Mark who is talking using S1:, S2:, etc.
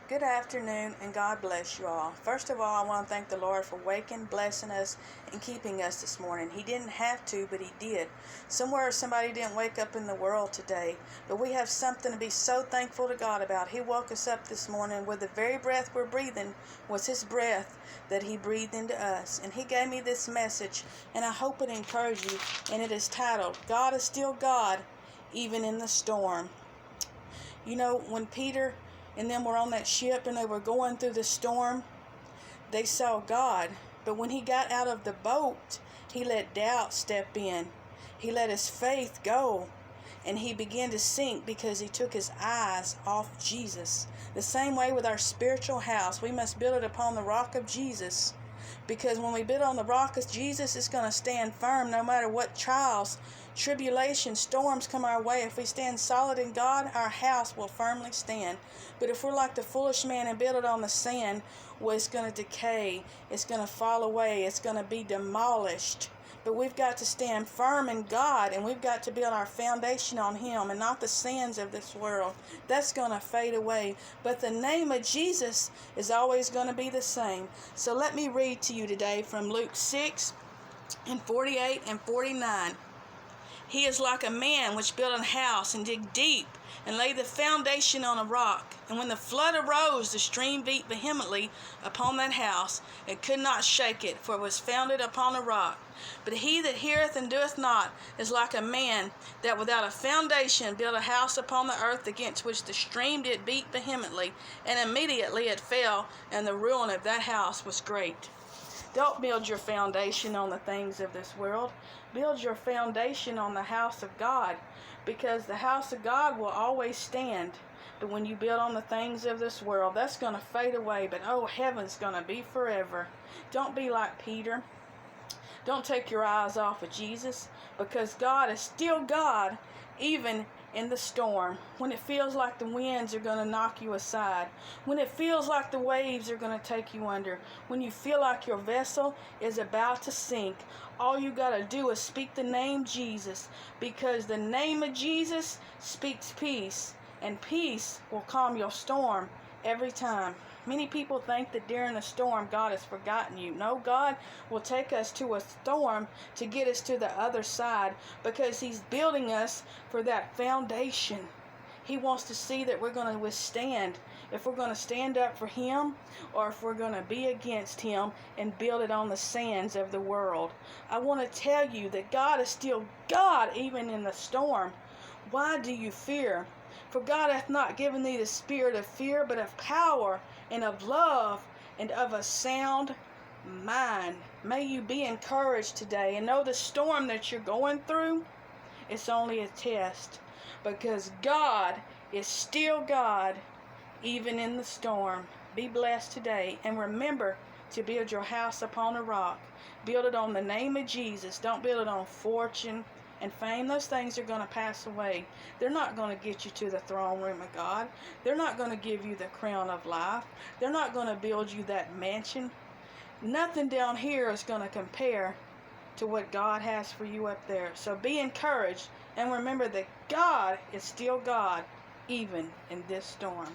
S1: Good afternoon, and God bless you all. First of all, I want to thank the Lord for waking, blessing us, and keeping us this morning. He didn't have to, but He did. Somewhere somebody didn't wake up in the world today, but we have something to be so thankful to God about. He woke us up this morning with the very breath we're breathing was His breath that He breathed into us. And He gave me this message, and I hope it encourages you, and it is titled, God is Still God, Even in the Storm. You know, when Peter and them were on that ship and they were going through the storm, they saw God. But when he got out of the boat, he let doubt step in. He let his faith go. And he began to sink because he took his eyes off Jesus. The same way with our spiritual house. We must build it upon the rock of Jesus. Because when we build on the rock of Jesus, it's going to stand firm no matter what trials, tribulations, storms come our way. If we stand solid in God, our house will firmly stand. But if we're like the foolish man and build it on the sand, well, it's going to decay. It's going to fall away. It's going to be demolished. But we've got to stand firm in God, and we've got to build our foundation on Him and not the sands of this world. That's going to fade away. But the name of Jesus is always going to be the same. So let me read to you today from Luke 6 and 48 and 49. He is like a man which built an house and dig deep and laid the foundation on a rock. And when the flood arose, the stream beat vehemently upon that house, and could not shake it, for it was founded upon a rock. But he that heareth and doeth not is like a man that without a foundation built a house upon the earth, against which the stream did beat vehemently, and immediately it fell, and the ruin of that house was great. Don't build your foundation on the things of this world. Build your foundation on the house of God, because the house of God will always stand. But when you build on the things of this world, that's going to fade away. But oh, heaven's going to be forever. Don't be like Peter. Don't take your eyes off of Jesus, because God is still God, even in the storm. When it feels like the winds are going to knock you aside. When it feels like the waves are going to take you under. When you feel like your vessel is about to sink. All you got to do is speak the name Jesus, because the name of Jesus speaks peace, and peace will calm your storm every time. Many people think that during a storm, God has forgotten you. No, God will take us to a storm to get us to the other side, because He's building us for that foundation. He wants to see that we're going to withstand, if we're going to stand up for Him, or if we're going to be against Him and build it on the sands of the world. I want to tell you that God is still God, even in the storm. Why do you fear? For God hath not given thee the spirit of fear, but of power and of love and of a sound mind. May you be encouraged today, and know the storm that you're going through, it's only a test, because God is still God, even in the storm. Be blessed today, and remember to build your house upon a rock. Build it on the name of Jesus. Don't build it on fortune and fame. Those things are going to pass away. They're not going to get you to the throne room of God. They're not going to give you the crown of life. They're not going to build you that mansion. Nothing down here is going to compare to what God has for you up there. So be encouraged, and remember that God is still God, even in this storm.